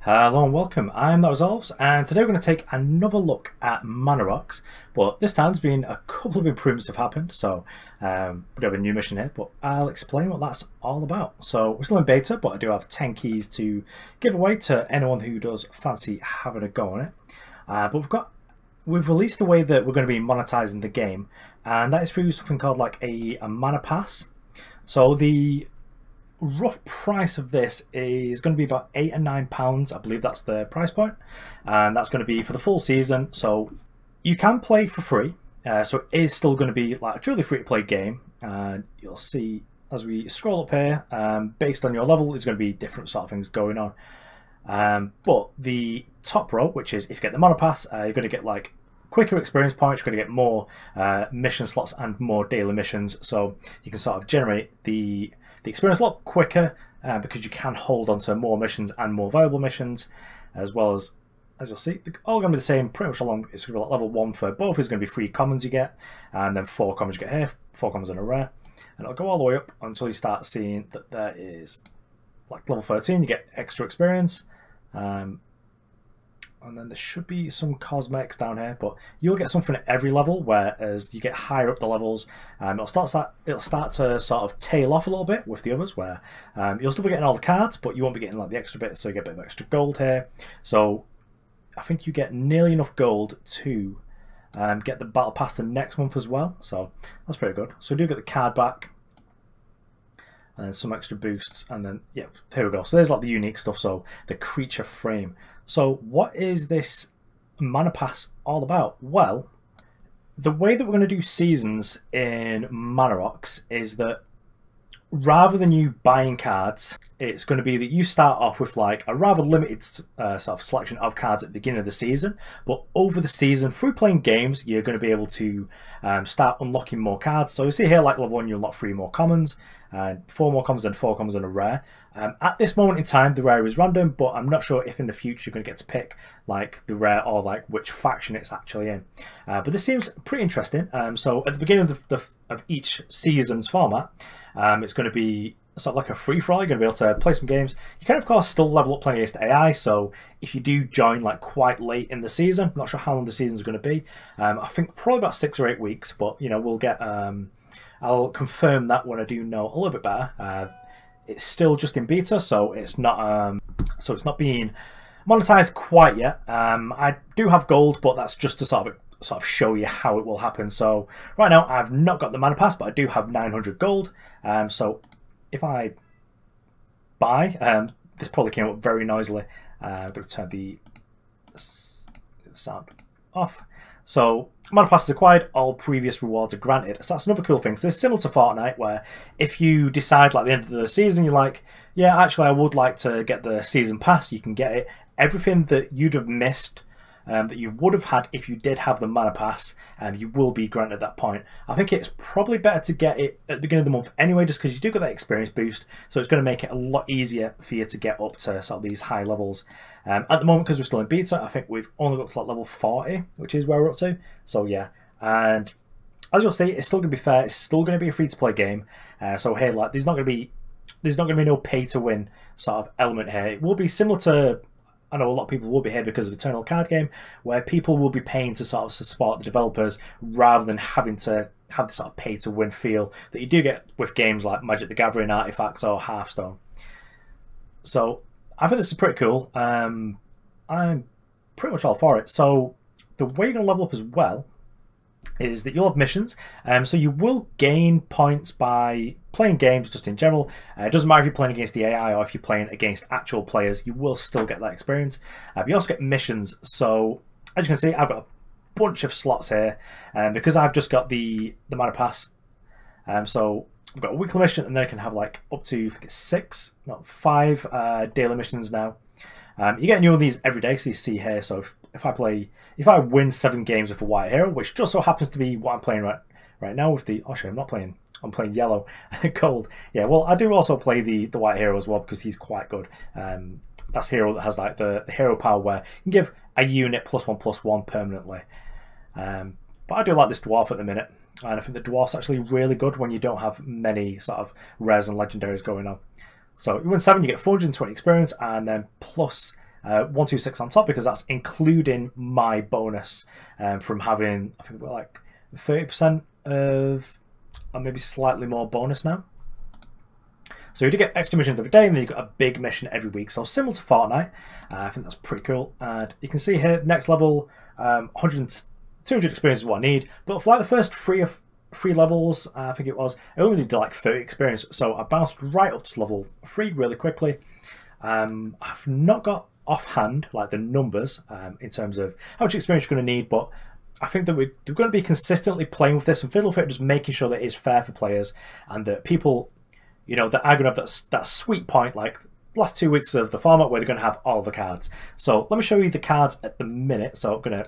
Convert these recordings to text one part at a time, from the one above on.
Hello and welcome, I'm ManaRocks, and today we're going to take another look at ManaRocks, but this time there's been a couple of improvements have happened, so we have a new mission here, but I'll explain what that's all about. So we're still in beta, but I do have 10 keys to give away to anyone who does fancy having a go on it. But we've released the way that we're going to be monetizing the game, and that is through something called like a mana pass. So the rough price of this is going to be about £8 and £9. I believe that's the price point, and that's going to be for the full season. So you can play for free, so it is still going to be like a truly free to play game. And you'll see as we scroll up here, based on your level, there's going to be different sort of things going on. But the top row, which is if you get the mana pass, you're going to get like quicker experience points, you're going to get more mission slots and more daily missions, so you can sort of generate the experience a lot quicker because you can hold on to more missions and more valuable missions, as well as you'll see, they're all going to be the same pretty much along. It's going to be like level 1 for both is going to be 3 commons you get, and then 4 commons you get here, 4 commons and a rare, and it'll go all the way up until you start seeing that there is like level 13 you get extra experience, and then there should be some cosmetics down here, but you'll get something at every level, whereas you get higher up the levels, it'll start to sort of tail off a little bit with the others, where you'll still be getting all the cards, but you won't be getting like the extra bit, so you get a bit of extra gold here. So I think you get nearly enough gold to get the battle pass the next month as well, so that's pretty good. So we do get the card back, and then some extra boosts, and then yeah, here we go. So there's like the unique stuff, so the creature frame. So what is this mana pass all about? Well, the way that we're going to do seasons in ManaRocks is that rather than you buying cards, it's going to be that you start off with like a rather limited sort of selection of cards at the beginning of the season, but over the season, through playing games, you're going to be able to start unlocking more cards. So you see here, like level 1, you unlock 3 more commons, 4 more commons and 4 commons and a rare. At this moment in time, the rare is random, but I'm not sure if in the future you're going to get to pick like the rare or like which faction it's actually in. But this seems pretty interesting. So at the beginning of each season's format, it's going to be sort of like a free-for-all. You're going to be able to play some games. You can, of course, still level up playing against AI, so if you do join like quite late in the season, I'm not sure how long the season's going to be. I think probably about 6 or 8 weeks, but you know, we'll get I'll confirm that when I do know a little bit better. It's still just in beta, so it's not being monetized quite yet. I do have gold, but that's just to sort of show you how it will happen. So right now I've not got the mana pass, but I do have 900 gold. So if I buy, this probably came up very noisily. I'm going to turn the sound off. So mana pass is acquired, all previous rewards are granted. So that's another cool thing. So it's similar to Fortnite, where if you decide like at the end of the season, you're like, yeah, actually I would like to get the season pass, you can get it. Everything that you'd have missed, that you would have had if you did have the mana pass, you will be granted at that point. I think it's probably better to get it at the beginning of the month anyway, just because you do get that experience boost, so it's going to make it a lot easier for you to get up to sort of these high levels. At the moment, because we're still in beta, I think we've only got up to like level 40, which is where we're up to. So yeah, and as you'll see, it's still going to be fair. It's still going to be a free-to-play game. So hey, like there's not going to be no pay-to-win sort of element here. It will be similar to, I know a lot of people will be here because of Eternal Card Game, where people will be paying to sort of support the developers rather than having to have the sort of pay-to-win feel that you do get with games like Magic the Gathering, Artifacts, or Hearthstone. So I think this is pretty cool. I'm pretty much all for it. So the way you're going to level up as well is that you'll have missions, so you will gain points by playing games just in general. It doesn't matter if you're playing against the AI or if you're playing against actual players, you will still get that experience. You also get missions, so as you can see, I've got a bunch of slots here, because I've just got the mana pass. So I've got a weekly mission, and then I can have like up to, I think it's 6, not 5 daily missions now. You get new of these every day, so you see here. So if I win 7 games with a white hero, which just so happens to be what I'm playing right now with the, actually I'm playing yellow, gold. Yeah, well I do also play the white hero as well because he's quite good. That's the hero that has like the hero power where you can give a unit +1/+1 permanently. But I do like this dwarf at the minute, and I think the dwarf's actually really good when you don't have many sort of rares and legendaries going on. So you win 7, you get 420 experience, and then plus 126 on top because that's including my bonus from having, I think we're like 30% of, or maybe slightly more bonus now. So you do get extra missions every day, and then you've got a big mission every week. So similar to Fortnite, I think that's pretty cool. And you can see here, next level, 200 experience is what I need. But for like the first three levels, I think it was, I only needed like 30 experience. So I bounced right up to level 3 really quickly. I've not got offhand like the numbers in terms of how much experience you're going to need, but I think that we're going to be consistently playing with this and fiddle with it, just making sure that it's fair for players and that people, you know, that are going to have that sweet point, like last 2 weeks of the format where they're going to have all the cards. So let me show you the cards at the minute. So I'm going to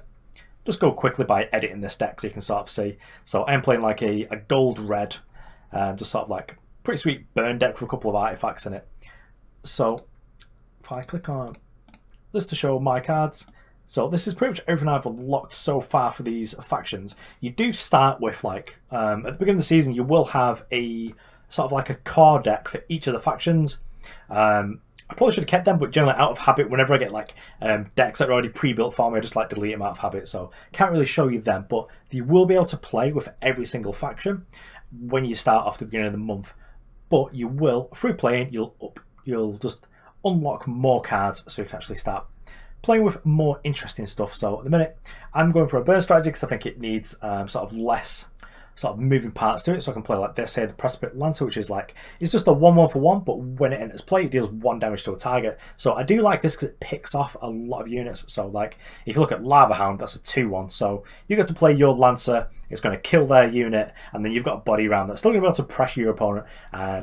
just go quickly by editing this deck so you can sort of see. So I'm playing like a gold red, just sort of like pretty sweet burn deck with a couple of artifacts in it. So if I click on this to show my cards, so this is pretty much everything I've unlocked so far for these factions. You do start with like, at the beginning of the season, you will have a sort of like a core deck for each of the factions. I probably should have kept them, but generally out of habit, whenever I get like decks that are already pre-built for me, I just like delete them out of habit. So can't really show you them, but you will be able to play with every single faction when you start off the beginning of the month. But you will, through playing, you'll just unlock more cards so you can actually start playing with more interesting stuff. So at the minute, I'm going for a burn strategy because I think it needs sort of less sort of moving parts to it. So I can play like this here, the Precipice Lancer, which is like, it's just a 1/1 for 1, but when it enters play, it deals 1 damage to a target. So I do like this because it picks off a lot of units. So like, if you look at Lava Hound, that's a 2/1. So you get to play your Lancer, it's going to kill their unit, and then you've got a body round that's still going to be able to pressure your opponent.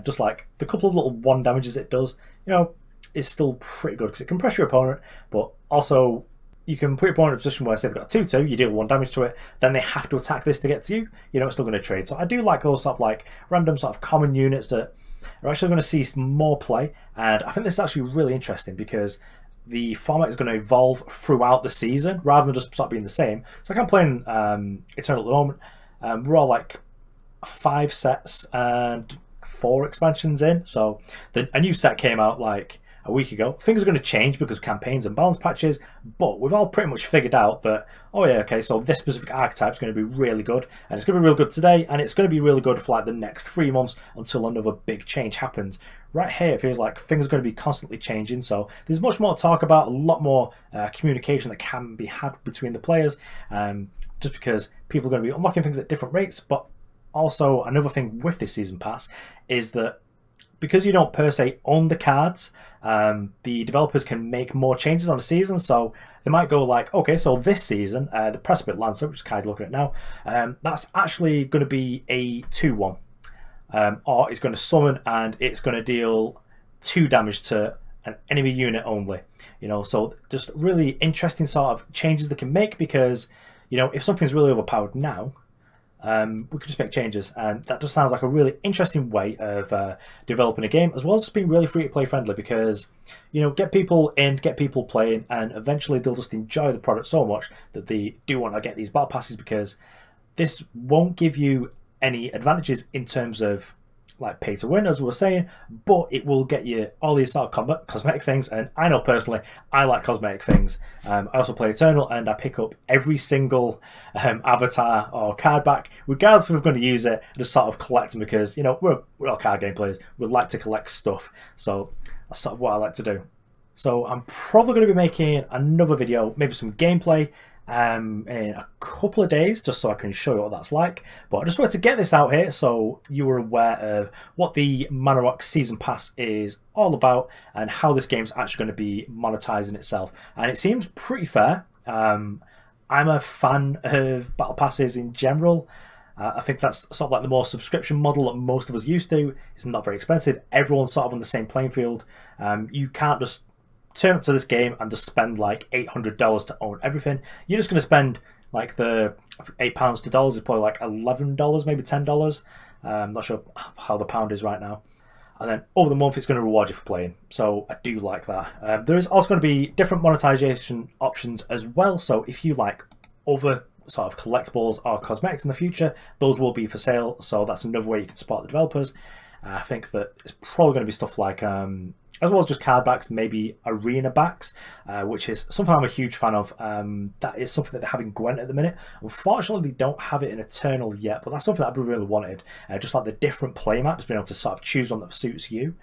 Just like the couple of little 1 damages it does, you know, is still pretty good because it can pressure your opponent, but also you can put your opponent in a position where, say they've got 2/2, you deal 1 damage to it, then they have to attack this to get to you, you know, it's still going to trade. So I do like those sort of like random sort of common units that are actually going to see more play, and I think this is actually really interesting because the format is going to evolve throughout the season rather than just sort of being the same. So like I'm playing Eternal at the moment, we're all like 5 sets and 4 expansions in, so a new set came out like a week ago. Things are going to change because of campaigns and balance patches, but we've all pretty much figured out that, oh yeah, okay, so this specific archetype is going to be really good, and it's going to be real good today, and it's going to be really good for like the next 3 months until another big change happens. Right here, it feels like things are going to be constantly changing, so there's much more to talk about, a lot more communication that can be had between the players, just because people are going to be unlocking things at different rates. But also another thing with this season pass is that because you don't per se own the cards, the developers can make more changes on the season. So they might go like, okay, so this season, the Precipice Lancer, which is kind of looking at now, that's actually going to be a 2/1. Or it's going to summon and it's going to deal 2 damage to an enemy unit only. You know, so just really interesting sort of changes they can make because, you know, if something's really overpowered now, we could just make changes, and that just sounds like a really interesting way of developing a game, as well as just being really free-to-play friendly because, you know, get people in, get people playing, and eventually they'll just enjoy the product so much that they do want to get these battle passes, because this won't give you any advantages in terms of like pay to win, as we were saying, but it will get you all these sort of cosmetic things. And I know personally I like cosmetic things. I also play Eternal, and I pick up every single avatar or card back, regardless if we're going to use it, just sort of collect them because, you know, we're all card game players, we like to collect stuff, so that's sort of what I like to do. So I'm probably going to be making another video, maybe some gameplay, in a couple of days, just so I can show you what that's like. But I just wanted to get this out here so you were aware of what the ManaRocks Season Pass is all about and how this game's actually going to be monetizing itself. And it seems pretty fair. I'm a fan of battle passes in general. I think that's sort of like the more subscription model that most of us used to. It's not very expensive. Everyone's sort of on the same playing field. You can't just turn up to this game and just spend like $800 to own everything. You're just going to spend like the £8 to dollars is probably like $11, maybe $10. I'm not sure how the pound is right now. And then over the month, it's going to reward you for playing. So I do like that. There is also going to be different monetization options as well. So if you like other sort of collectibles or cosmetics in the future, those will be for sale. So that's another way you can support the developers. I think that it's probably going to be stuff like, as well as just card backs, maybe arena backs, which is something I'm a huge fan of. That is something that they have in Gwent at the minute. Unfortunately, they don't have it in Eternal yet, but that's something that I really wanted. Just like the different playmat, just being able to sort of choose one that suits you.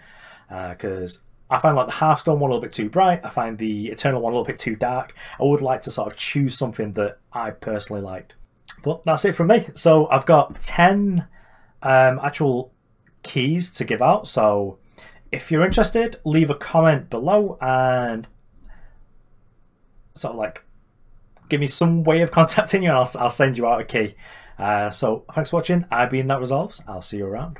Because I find like the Hearthstone one a little bit too bright. I find the Eternal one a little bit too dark. I would like to sort of choose something that I personally liked. But that's it from me. So I've got 10 actual keys to give out. So if you're interested, leave a comment below and sort of like give me some way of contacting you, and I'll send you out a key. So thanks for watching. I've been That Resolves. I'll see you around.